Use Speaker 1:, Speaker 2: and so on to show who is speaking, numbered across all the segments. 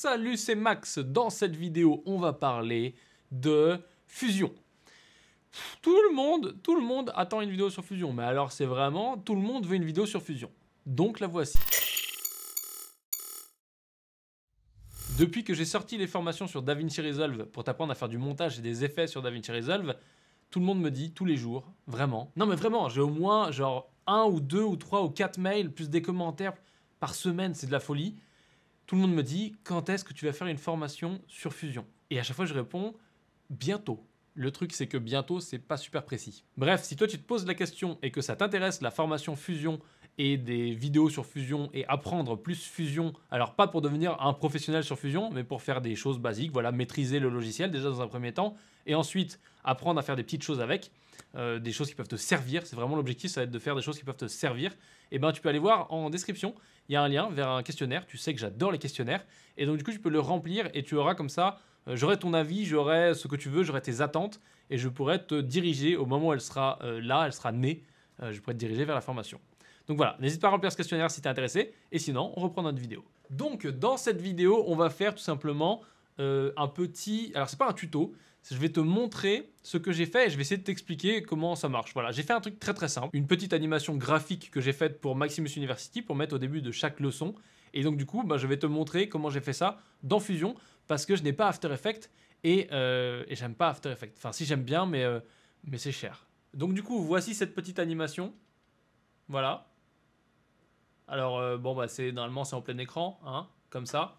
Speaker 1: Salut, c'est Max. Dans cette vidéo, on va parler de Fusion. Tout le monde attend une vidéo sur Fusion. Mais alors, c'est vraiment, tout le monde veut une vidéo sur Fusion. Donc, la voici. Depuis que j'ai sorti les formations sur DaVinci Resolve pour t'apprendre à faire du montage et des effets sur DaVinci Resolve, tout le monde me dit tous les jours, vraiment. Non mais vraiment, j'ai au moins genre 1 ou 2 ou 3 ou 4 mails plus des commentaires par semaine, c'est de la folie. Tout le monde me dit quand est-ce que tu vas faire une formation sur Fusion? Et à chaque fois je réponds bientôt. Le truc c'est que bientôt c'est pas super précis. Bref, si toi tu te poses la question et que ça t'intéresse la formation Fusion et des vidéos sur Fusion et apprendre plus Fusion, alors pas pour devenir un professionnel sur Fusion, mais pour faire des choses basiques, voilà, maîtriser le logiciel déjà dans un premier temps, et ensuite apprendre à faire des petites choses avec, des choses qui peuvent te servir, c'est vraiment l'objectif, ça va être de faire des choses qui peuvent te servir, et ben tu peux aller voir en description, il y a un lien vers un questionnaire, tu sais que j'adore les questionnaires, et donc du coup tu peux le remplir et tu auras comme ça, j'aurai ton avis, j'aurai ce que tu veux, j'aurai tes attentes, et je pourrai te diriger au moment où elle sera là, elle sera née, je pourrai te diriger vers la formation. Donc voilà, n'hésite pas à remplir ce questionnaire si tu es intéressé. Et sinon, on reprend notre vidéo. Donc dans cette vidéo, on va faire tout simplement un petit... Alors c'est pas un tuto, je vais te montrer ce que j'ai fait et je vais essayer de t'expliquer comment ça marche. Voilà, j'ai fait un truc très simple. Une petite animation graphique que j'ai faite pour Maximus University pour mettre au début de chaque leçon. Et donc du coup, je vais te montrer comment j'ai fait ça dans Fusion parce que je n'ai pas After Effects et j'aime pas After Effects. Enfin si j'aime bien, mais c'est cher. Donc du coup, voici cette petite animation. Voilà. Alors, normalement, c'est en plein écran, hein, comme ça.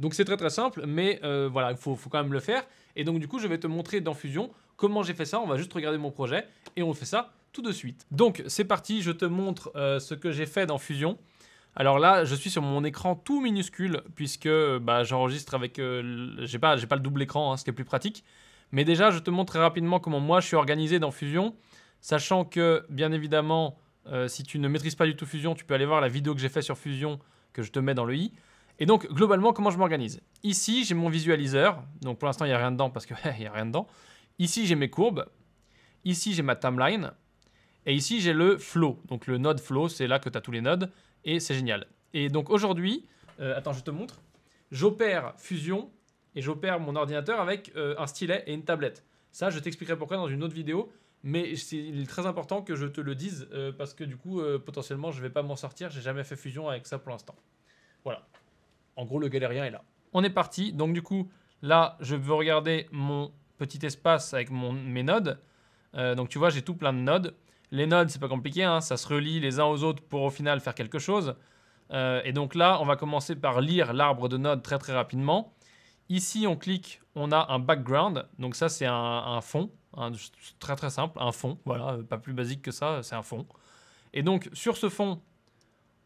Speaker 1: Donc, c'est très simple, mais voilà, il faut quand même le faire. Et donc, du coup, je vais te montrer dans Fusion comment j'ai fait ça. On va juste regarder mon projet et on fait ça tout de suite. Donc, c'est parti, je te montre ce que j'ai fait dans Fusion. Alors là, je suis sur mon écran tout minuscule puisque j'enregistre avec... j'ai pas le double écran, hein, ce qui est plus pratique. Mais déjà, je te montre très rapidement comment moi, je suis organisé dans Fusion. Sachant que, bien évidemment... si tu ne maîtrises pas du tout Fusion, tu peux aller voir la vidéo que j'ai fait sur Fusion, que je te mets dans le i. Et donc, globalement, comment je m'organise? Ici, j'ai mon visualiseur. Donc, pour l'instant, il n'y a rien dedans parce qu'il n'y a rien dedans. Ici, j'ai mes courbes. Ici, j'ai ma timeline. Et ici, j'ai le flow. Donc, le node flow, c'est là que tu as tous les nodes. Et c'est génial. Et donc, aujourd'hui, attends, je te montre. J'opère Fusion et j'opère mon ordinateur avec un stylet et une tablette. Ça, je t'expliquerai pourquoi dans une autre vidéo. Mais il est très important que je te le dise parce que du coup, potentiellement, je ne vais pas m'en sortir. J'ai jamais fait Fusion avec ça pour l'instant. Voilà. En gros, le galérien est là. On est parti. Donc du coup, là, je veux regarder mon petit espace avec mes nodes. Donc tu vois, j'ai tout plein de nodes. Les nodes, c'est pas compliqué, hein, ça se relie les uns aux autres pour au final faire quelque chose. Et donc là, on va commencer par lire l'arbre de nodes très rapidement. Ici, on clique, on a un background. Donc ça, c'est un fond. Très simple, un fond, voilà, pas plus basique que ça, c'est un fond. Et donc sur ce fond,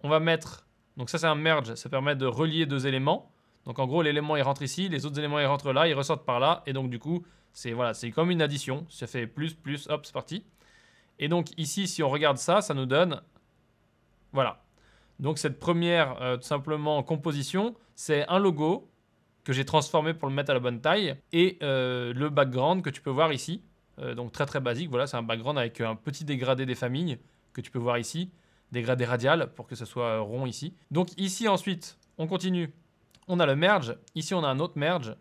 Speaker 1: on va mettre, donc ça c'est un merge, ça permet de relier deux éléments. Donc en gros l'élément il rentre ici, les autres éléments ils rentrent là, ils ressortent par là, et donc du coup c'est voilà, c'est comme une addition, ça fait plus, hop c'est parti. Et donc ici si on regarde ça, ça nous donne, voilà. Donc cette première tout simplement composition, c'est un logo que j'ai transformé pour le mettre à la bonne taille, et le background que tu peux voir ici. Donc très basique, voilà, c'est un background avec un petit dégradé des familles que tu peux voir ici, dégradé radial pour que ce soit rond ici. Donc ici ensuite, on continue, on a le merge, ici on a un autre merge,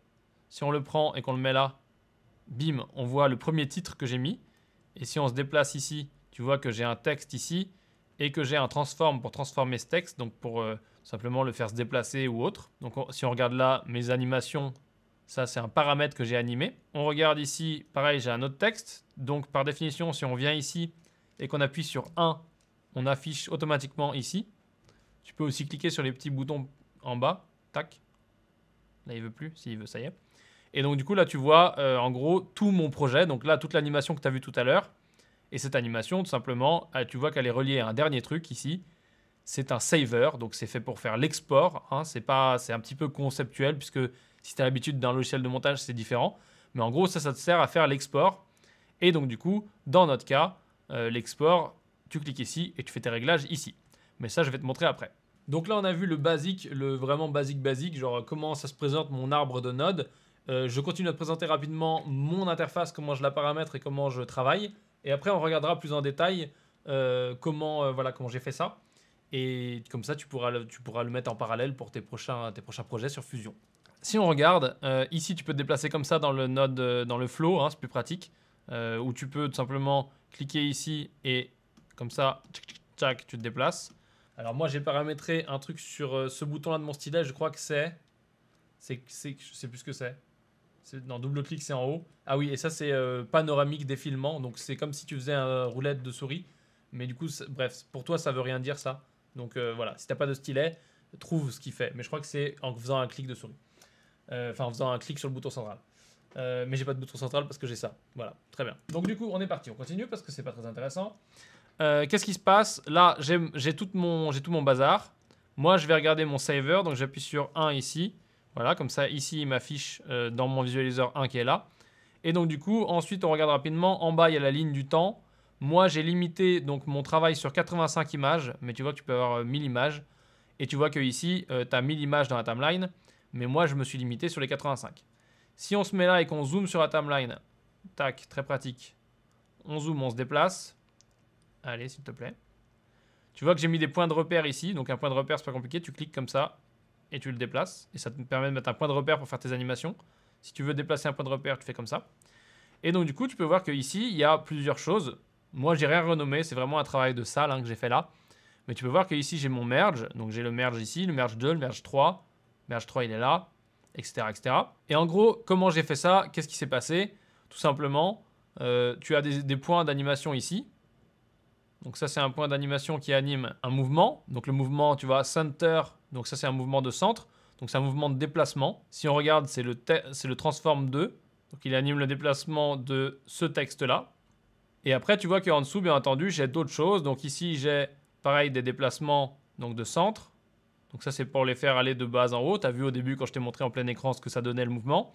Speaker 1: si on le prend et qu'on le met là, bim, on voit le premier titre que j'ai mis, et si on se déplace ici, tu vois que j'ai un texte ici, et que j'ai un transform pour transformer ce texte, donc pour simplement le faire se déplacer ou autre. Donc si on regarde là, mes animations, ça, c'est un paramètre que j'ai animé. On regarde ici, pareil, j'ai un autre texte. Donc, par définition, si on vient ici et qu'on appuie sur 1, on affiche automatiquement ici. Tu peux aussi cliquer sur les petits boutons en bas. Tac. Là, il veut plus. S'il veut, ça y est. Et donc, du coup, là, tu vois, en gros, tout mon projet. Donc là, toute l'animation que tu as vue tout à l'heure. Et cette animation, tout simplement, tu vois qu'elle est reliée à un dernier truc ici. C'est un saver. Donc, c'est fait pour faire l'export. Hein. C'est un petit peu conceptuel puisque... Si tu as l'habitude d'un logiciel de montage, c'est différent. Mais en gros, ça te sert à faire l'export. Et donc, du coup, dans notre cas, l'export, tu cliques ici et tu fais tes réglages ici. Mais ça, je vais te montrer après. Donc là, on a vu le basique, le vraiment basique, genre comment ça se présente mon arbre de nodes. Je continue à te présenter rapidement mon interface, comment je la paramètre et comment je travaille. Et après, on regardera plus en détail comment j'ai fait ça. Et comme ça, tu pourras le mettre en parallèle pour tes prochains projets sur Fusion. si on regarde, ici tu peux te déplacer comme ça dans le node, dans le flow, hein, c'est plus pratique. Où tu peux tout simplement cliquer ici et comme ça, tchac, tu te déplaces. Alors moi j'ai paramétré un truc sur ce bouton là de mon stylet, je crois que je sais plus ce que c'est. Non, double clic c'est en haut. Ah oui, et ça c'est panoramique défilement, donc c'est comme si tu faisais un roulette de souris. Mais du coup, bref, pour toi ça veut rien dire ça. Donc voilà, si t'as pas de stylet, trouve ce qu'il fait. Mais je crois que c'est en faisant un clic de souris. Enfin en faisant un clic sur le bouton central. Mais j'ai pas de bouton central parce que j'ai ça. Voilà, très bien. Donc du coup, on est parti. On continue parce que c'est pas très intéressant. Qu'est-ce qui se passe? Là, j'ai tout mon bazar. Moi, je vais regarder mon saver. Donc j'appuie sur 1 ici. Voilà, comme ça, ici, il m'affiche dans mon visualiseur 1 qui est là. Et donc du coup, ensuite, on regarde rapidement. En bas, il y a la ligne du temps. Moi, j'ai limité donc mon travail sur 85 images. Mais tu vois que tu peux avoir 1000 images. Et tu vois que ici, tu as 1000 images dans la timeline. Mais moi, je me suis limité sur les 85. Si on se met là et qu'on zoome sur la timeline, tac, très pratique. On zoome, on se déplace. Allez, s'il te plaît. Tu vois que j'ai mis des points de repère ici. Donc un point de repère, c'est pas compliqué. Tu cliques comme ça et tu le déplaces. Et ça te permet de mettre un point de repère pour faire tes animations. Si tu veux déplacer un point de repère, tu fais comme ça. Et donc du coup, tu peux voir qu'ici, il y a plusieurs choses. Moi, j'ai rien renommé. C'est vraiment un travail de salle que j'ai fait là. Mais tu peux voir qu'ici, j'ai mon merge. Donc j'ai le merge ici, le merge 2, le merge 3. Le merge 3, il est là. Etc., etc. Et en gros, comment j'ai fait ça? Qu'est-ce qui s'est passé? Tout simplement, tu as des points d'animation ici. Donc ça, c'est un point d'animation qui anime un mouvement. Donc le mouvement, tu vois, center. Donc ça, c'est un mouvement de centre. Donc c'est un mouvement de déplacement. Si on regarde, c'est le transform 2. Donc il anime le déplacement de ce texte-là. Et après, tu vois qu'en dessous, bien entendu, j'ai d'autres choses. Donc ici, j'ai pareil des déplacements donc, de centre. Donc ça, c'est pour les faire aller de bas en haut. Tu as vu au début, quand je t'ai montré en plein écran, ce que ça donnait le mouvement.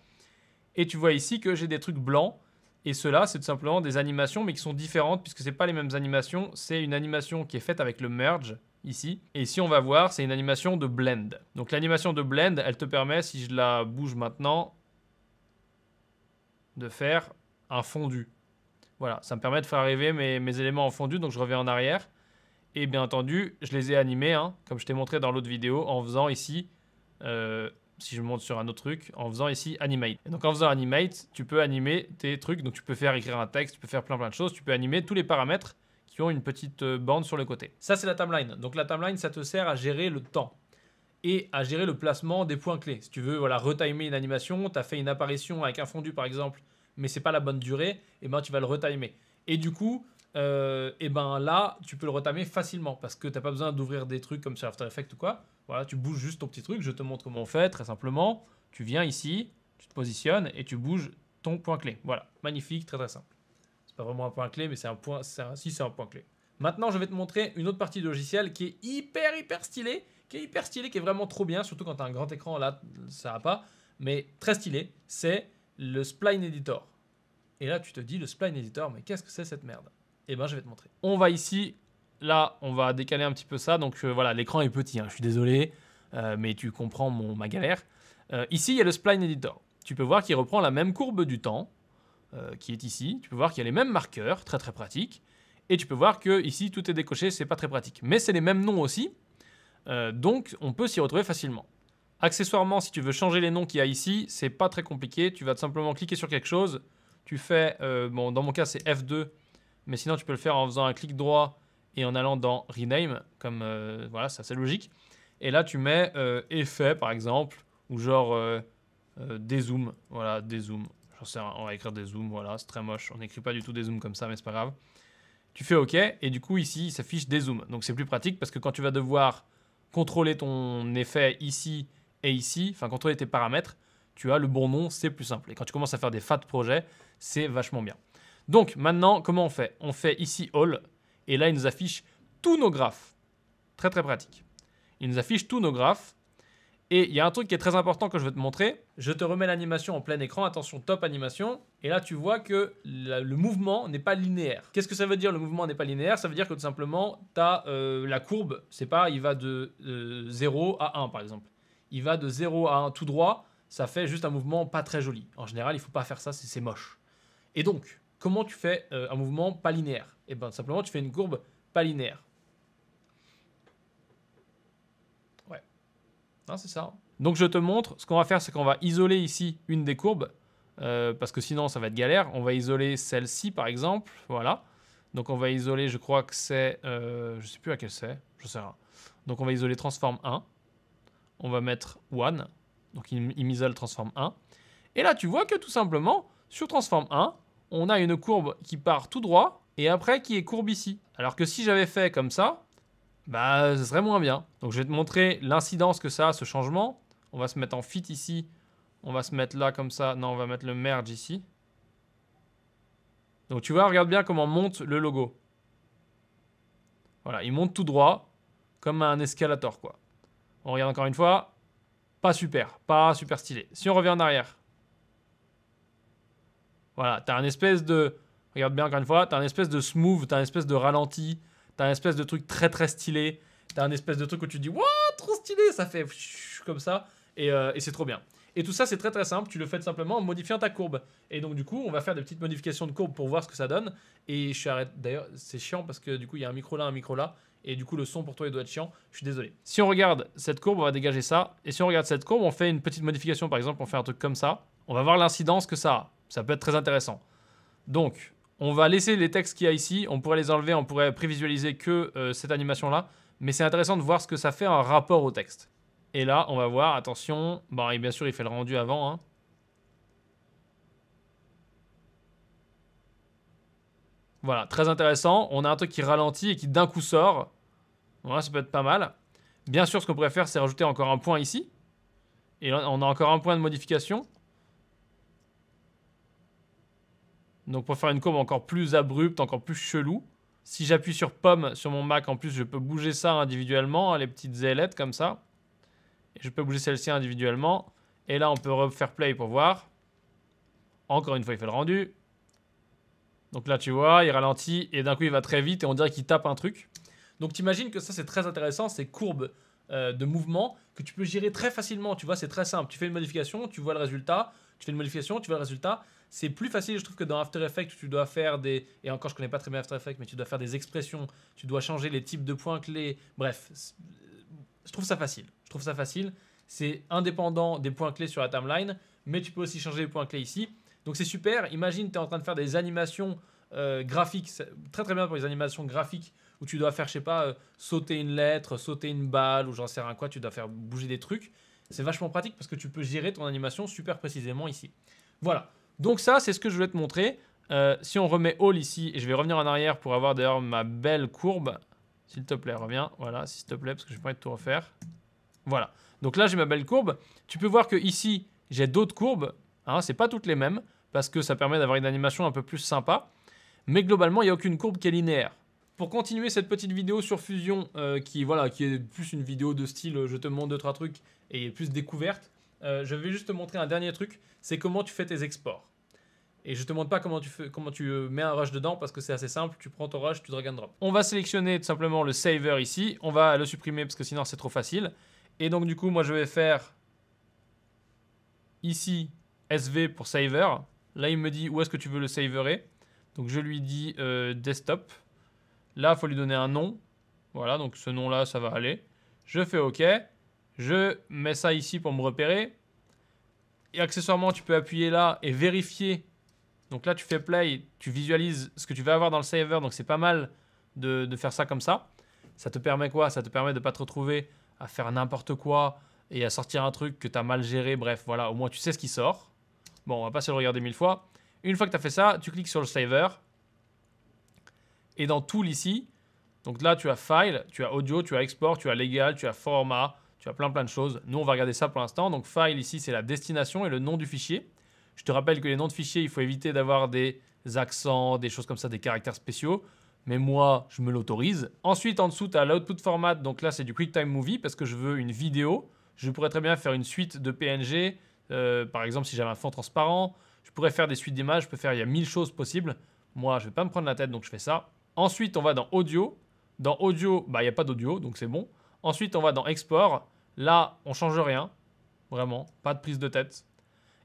Speaker 1: Et tu vois ici que j'ai des trucs blancs. Et ceux-là, c'est tout simplement des animations, mais qui sont différentes, puisque ce n'est pas les mêmes animations. C'est une animation qui est faite avec le merge, ici. Et ici, on va voir, c'est une animation de blend. Donc l'animation de blend, elle te permet, si je la bouge maintenant, de faire un fondu. Voilà, ça me permet de faire arriver mes éléments en fondu, donc je reviens en arrière. Et bien entendu, je les ai animés, comme je t'ai montré dans l'autre vidéo, en faisant ici, si je monte sur un autre truc, en faisant ici Animate. Et donc en faisant Animate, tu peux animer tes trucs. Donc tu peux faire écrire un texte, tu peux faire plein de choses. Tu peux animer tous les paramètres qui ont une petite bande sur le côté. Ça, c'est la timeline. Donc la timeline, ça te sert à gérer le temps et à gérer le placement des points clés. Si tu veux voilà, retimer une animation, tu as fait une apparition avec un fondu par exemple, mais c'est pas la bonne durée, et ben tu vas le retimer. Et du coup, et ben là, tu peux le retamer facilement parce que tu n'as pas besoin d'ouvrir des trucs comme sur After Effects ou quoi. Voilà, tu bouges juste ton petit truc. Je te montre comment on fait très simplement. Tu viens ici, tu te positionnes et tu bouges ton point clé. Voilà, magnifique, très très simple. C'est pas vraiment un point clé, mais c'est un point. Si, c'est un point clé. Maintenant, je vais te montrer une autre partie du logiciel qui est hyper stylée, qui est vraiment trop bien, surtout quand tu as un grand écran. Là, ça va pas, mais très stylé. C'est le Spline Editor. Et là, tu te dis le Spline Editor, mais qu'est-ce que c'est cette merde? Eh ben, je vais te montrer. On va ici, là, on va décaler un petit peu ça. Donc voilà, l'écran est petit, je suis désolé, mais tu comprends ma galère. Ici, il y a le Spline Editor. Tu peux voir qu'il reprend la même courbe du temps, qui est ici. Tu peux voir qu'il y a les mêmes marqueurs, très très pratique. Et tu peux voir que ici, tout est décoché, c'est pas très pratique. Mais c'est les mêmes noms aussi, donc on peut s'y retrouver facilement. Accessoirement, si tu veux changer les noms qu'il y a ici, c'est pas très compliqué. Tu vas tout simplement cliquer sur quelque chose. Tu fais, bon, dans mon cas, c'est F2. Mais sinon, tu peux le faire en faisant un clic droit et en allant dans Rename, comme voilà, c'est assez logique. Et là, tu mets effet, par exemple, ou genre dézoom. Voilà, dézoom. J'en sais rien, on va écrire dézoom, voilà, c'est très moche. On n'écrit pas du tout dézoom comme ça, mais c'est pas grave. Tu fais OK, et du coup, ici, il s'affiche dézoom. Donc, c'est plus pratique parce que quand tu vas devoir contrôler ton effet ici et ici, enfin, contrôler tes paramètres, tu as le bon nom, c'est plus simple. Et quand tu commences à faire des fat projets, c'est vachement bien. Donc maintenant, comment on fait? On fait ici All, et là, il nous affiche tous nos graphes. Très très pratique. Il nous affiche tous nos graphes. Et il y a un truc qui est très important que je vais te montrer. Je te remets l'animation en plein écran. Attention, top animation. Et là, tu vois que le mouvement n'est pas linéaire. Qu'est-ce que ça veut dire, le mouvement n'est pas linéaire? Ça veut dire que tout simplement, tu as la courbe, c'est pas, il va de 0 à 1, par exemple. Il va de 0 à 1 tout droit. Ça fait juste un mouvement pas très joli. En général, il ne faut pas faire ça, c'est moche. Et donc, comment tu fais un mouvement pas linéaire? Eh bien, simplement, tu fais une courbe pas linéaire. Ouais. Non, c'est ça. Donc je te montre, ce qu'on va faire, c'est qu'on va isoler ici une des courbes, parce que sinon ça va être galère. On va isoler celle-ci par exemple, voilà. Donc on va isoler, je crois que c'est, je sais plus laquelle c'est, je sais rien. Donc on va isoler transform 1, on va mettre 1, donc il m'isole transform 1. Et là tu vois que tout simplement, sur transform 1, on a une courbe qui part tout droit, et après qui est courbe ici. Alors que si j'avais fait comme ça, bah ce serait moins bien. Donc je vais te montrer l'incidence que ça a, ce changement. On va se mettre en fit ici, on va se mettre là comme ça, non on va mettre le merge ici. Donc tu vois, regarde bien comment monte le logo. Voilà, il monte tout droit, comme un escalator quoi. On regarde encore une fois, pas super stylé. Si on revient en arrière, voilà, t'as un espèce de, regarde bien encore une fois, t'as un espèce de smooth, t'as un espèce de ralenti, t'as un espèce de truc très stylé, t'as un espèce de truc où tu te dis, waouh, trop stylé, ça fait comme ça, et c'est trop bien. Et tout ça, c'est très simple, tu le fais tout simplement en modifiant ta courbe. Et donc du coup, on va faire des petites modifications de courbe pour voir ce que ça donne. Et je suis arrêté, d'ailleurs, c'est chiant parce que du coup, il y a un micro là, et du coup, le son pour toi, il doit être chiant. Je suis désolé. Si on regarde cette courbe, on va dégager ça. Et si on regarde cette courbe, on fait une petite modification, par exemple, on fait un truc comme ça. On va voir l'incidence que ça a. Ça peut être très intéressant. Donc, on va laisser les textes qu'il y a ici. On pourrait les enlever, on pourrait prévisualiser que cette animation-là. Mais c'est intéressant de voir ce que ça fait en rapport au texte. Et là, on va voir, attention, bon, et bien sûr, il fait le rendu avant. Hein. Voilà, très intéressant. On a un truc qui ralentit et qui d'un coup sort. Voilà, ça peut être pas mal. Bien sûr, ce qu'on pourrait faire, c'est rajouter encore un point ici. Et là, on a encore un point de modification. Donc pour faire une courbe encore plus abrupte, encore plus chelou. Si j'appuie sur pomme sur mon Mac, en plus, je peux bouger ça individuellement, hein, les petites ailettes comme ça. Et je peux bouger celle-ci individuellement. Et là, on peut refaire play pour voir. Encore une fois, il fait le rendu. Donc là, tu vois, il ralentit et d'un coup, il va très vite et on dirait qu'il tape un truc. Donc t'imagines que ça, c'est très intéressant, ces courbes de mouvement que tu peux gérer très facilement. Tu vois, c'est très simple. Tu fais une modification, tu vois le résultat. Tu fais une modification, tu vois le résultat. C'est plus facile, je trouve, que dans After Effects où tu dois faire des... Et encore, je connais pas très bien After Effects, mais tu dois faire des expressions. Tu dois changer les types de points clés. Bref, je trouve ça facile. Je trouve ça facile. C'est indépendant des points clés sur la timeline, mais tu peux aussi changer les points clés ici. Donc c'est super. Imagine, tu es en train de faire des animations graphiques. C'est très bien pour les animations graphiques où tu dois faire, je sais pas, sauter une lettre, sauter une balle ou j'en sais rien quoi. Tu dois faire bouger des trucs. C'est vachement pratique parce que tu peux gérer ton animation super précisément ici. Voilà. Donc ça, c'est ce que je voulais te montrer. Si on remet All ici, et je vais revenir en arrière pour avoir d'ailleurs ma belle courbe. S'il te plaît, reviens. Voilà, s'il te plaît, parce que je n'ai pas envie de tout refaire. Voilà. Donc là, j'ai ma belle courbe. Tu peux voir que ici, j'ai d'autres courbes. Hein, c'est pas toutes les mêmes, parce que ça permet d'avoir une animation un peu plus sympa. Mais globalement, il n'y a aucune courbe qui est linéaire. Pour continuer cette petite vidéo sur Fusion, qui est plus une vidéo de style je te montre 2-3 trucs et plus découverte, je vais juste te montrer un dernier truc, c'est comment tu fais tes exports. Et je te montre pas comment tu mets un rush dedans parce que c'est assez simple, tu prends ton rush, tu drag and drop. On va sélectionner tout simplement le saver ici, on va le supprimer parce que sinon c'est trop facile. Et donc du coup, moi je vais faire ici SV pour saver. Là il me dit où est-ce que tu veux le saverer. Donc je lui dis desktop. Là, il faut lui donner un nom. Voilà, donc ce nom-là, ça va aller. Je fais OK. Je mets ça ici pour me repérer. Et accessoirement, tu peux appuyer là et vérifier. Donc là, tu fais play, tu visualises ce que tu vas avoir dans le saver. Donc c'est pas mal de faire ça comme ça. Ça te permet quoi? Ça te permet de ne pas te retrouver à faire n'importe quoi et à sortir un truc que tu as mal géré. Bref, voilà, au moins tu sais ce qui sort. Bon, on va pas se le regarder 1000 fois. Une fois que tu as fait ça, tu cliques sur le saver. Et dans Tool ici, donc là tu as File, tu as Audio, tu as Export, tu as Legal, tu as Format, tu as plein de choses. Nous on va regarder ça pour l'instant. Donc File ici c'est la destination et le nom du fichier. Je te rappelle que les noms de fichiers, il faut éviter d'avoir des accents, des choses comme ça, des caractères spéciaux. Mais moi je me l'autorise. Ensuite en dessous tu as l'Output Format, donc là c'est du QuickTime Movie parce que je veux une vidéo. Je pourrais très bien faire une suite de PNG, par exemple si j'avais un fond transparent. Je pourrais faire des suites d'images, il y a 1000 choses possibles. Moi je ne vais pas me prendre la tête donc je fais ça. Ensuite, on va dans Audio. Dans Audio, il n'y a pas d'audio, donc c'est bon. Ensuite, on va dans Export. Là, on ne change rien. Vraiment, pas de prise de tête.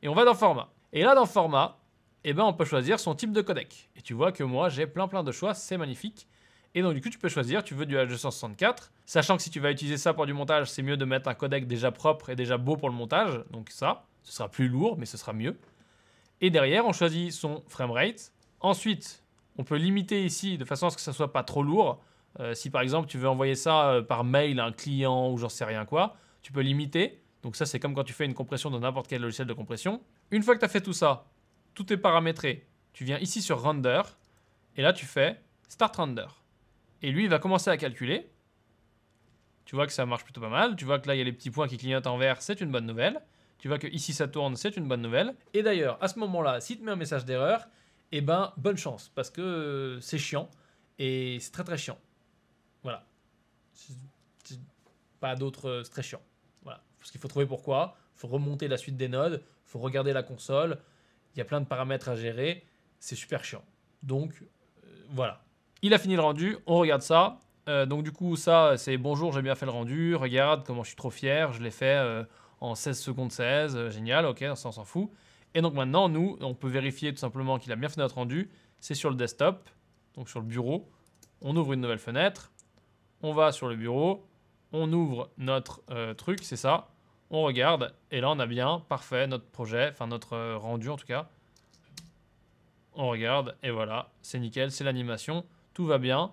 Speaker 1: Et on va dans Format. Et là, dans Format, on peut choisir son type de codec. Et tu vois que moi, j'ai plein de choix, c'est magnifique. Et donc du coup, tu peux choisir, tu veux du H264, sachant que si tu vas utiliser ça pour du montage, c'est mieux de mettre un codec déjà propre et déjà beau pour le montage. Donc ça, ce sera plus lourd, mais ce sera mieux. Et derrière, on choisit son framerate. Ensuite, on peut limiter ici de façon à ce que ça soit pas trop lourd. Si par exemple, tu veux envoyer ça par mail à un client ou j'en sais rien quoi, tu peux limiter. Donc ça, c'est comme quand tu fais une compression dans n'importe quel logiciel de compression. Une fois que tu as fait tout ça, tout est paramétré. Tu viens ici sur Render et là, tu fais Start Render. Et lui, il va commencer à calculer. Tu vois que ça marche plutôt pas mal. Tu vois que là, il y a les petits points qui clignotent en vert. C'est une bonne nouvelle. Tu vois que ici, ça tourne. C'est une bonne nouvelle. Et d'ailleurs, à ce moment-là, si tu mets un message d'erreur, eh ben, bonne chance. Parce que c'est chiant. Et c'est très, très chiant. Voilà. C'est pas d'autre... C'est très chiant. Voilà. Parce qu'il faut trouver pourquoi. Il faut remonter la suite des nodes. Il faut regarder la console. Il y a plein de paramètres à gérer. C'est super chiant. Donc, voilà. Il a fini le rendu, on regarde ça. Donc du coup, ça, c'est bonjour, j'ai bien fait le rendu. Regarde comment je suis trop fier, je l'ai fait en 16 secondes 16. Génial, ok, ça on s'en fout. Et donc maintenant, nous, on peut vérifier tout simplement qu'il a bien fait notre rendu. C'est sur le desktop, donc sur le bureau. On ouvre une nouvelle fenêtre. On va sur le bureau. On ouvre notre truc, c'est ça. On regarde. Et là, on a bien, parfait, notre projet, enfin notre rendu en tout cas. On regarde et voilà, c'est nickel, c'est l'animation. Tout va bien,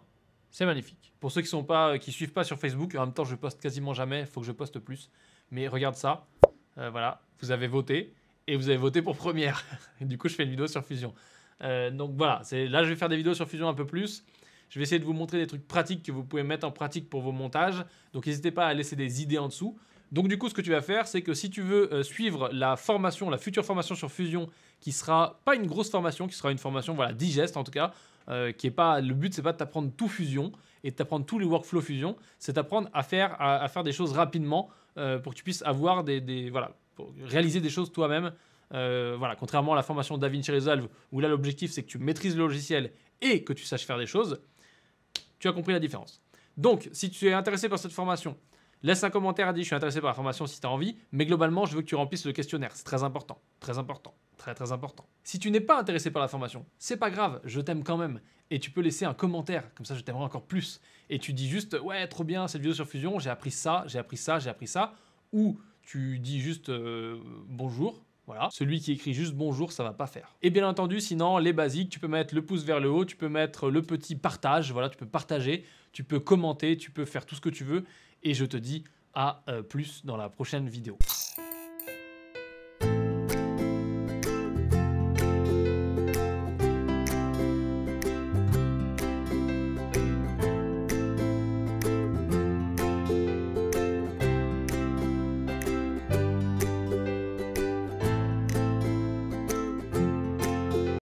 Speaker 1: c'est magnifique. Pour ceux qui suivent pas sur Facebook, en même temps je poste quasiment jamais, il faut que je poste plus. Mais regarde ça, voilà, vous avez voté et vous avez voté pour Premiere. Et du coup je fais une vidéo sur Fusion. Donc voilà, là je vais faire des vidéos sur Fusion un peu plus. Je vais essayer de vous montrer des trucs pratiques que vous pouvez mettre en pratique pour vos montages. Donc n'hésitez pas à laisser des idées en dessous. Donc du coup, ce que tu vas faire, c'est que si tu veux suivre la formation, la future formation sur Fusion, qui sera pas une grosse formation, qui sera une formation voilà, digeste en tout cas, qui est pas, le but c'est pas de t'apprendre tout Fusion et de t'apprendre tous les workflows Fusion, c'est d'apprendre à faire des choses rapidement pour que tu puisses avoir voilà, pour réaliser des choses toi-même. Voilà, contrairement à la formation DaVinci Resolve où là l'objectif c'est que tu maîtrises le logiciel et que tu saches faire des choses, tu as compris la différence. Donc si tu es intéressé par cette formation, laisse un commentaire et dis je suis intéressé par la formation si tu as envie, mais globalement je veux que tu remplisses le questionnaire, c'est très important, très important. Très très important. Si tu n'es pas intéressé par la formation, c'est pas grave, je t'aime quand même. Et tu peux laisser un commentaire, comme ça je t'aimerai encore plus. Et tu dis juste, ouais, trop bien cette vidéo sur Fusion, j'ai appris ça, j'ai appris ça, j'ai appris ça. Ou tu dis juste bonjour. Voilà. Celui qui écrit juste bonjour, ça va pas faire. Et bien entendu, sinon, les basiques, tu peux mettre le pouce vers le haut, tu peux mettre le petit partage, voilà, tu peux partager, tu peux commenter, tu peux faire tout ce que tu veux. Et je te dis à plus dans la prochaine vidéo.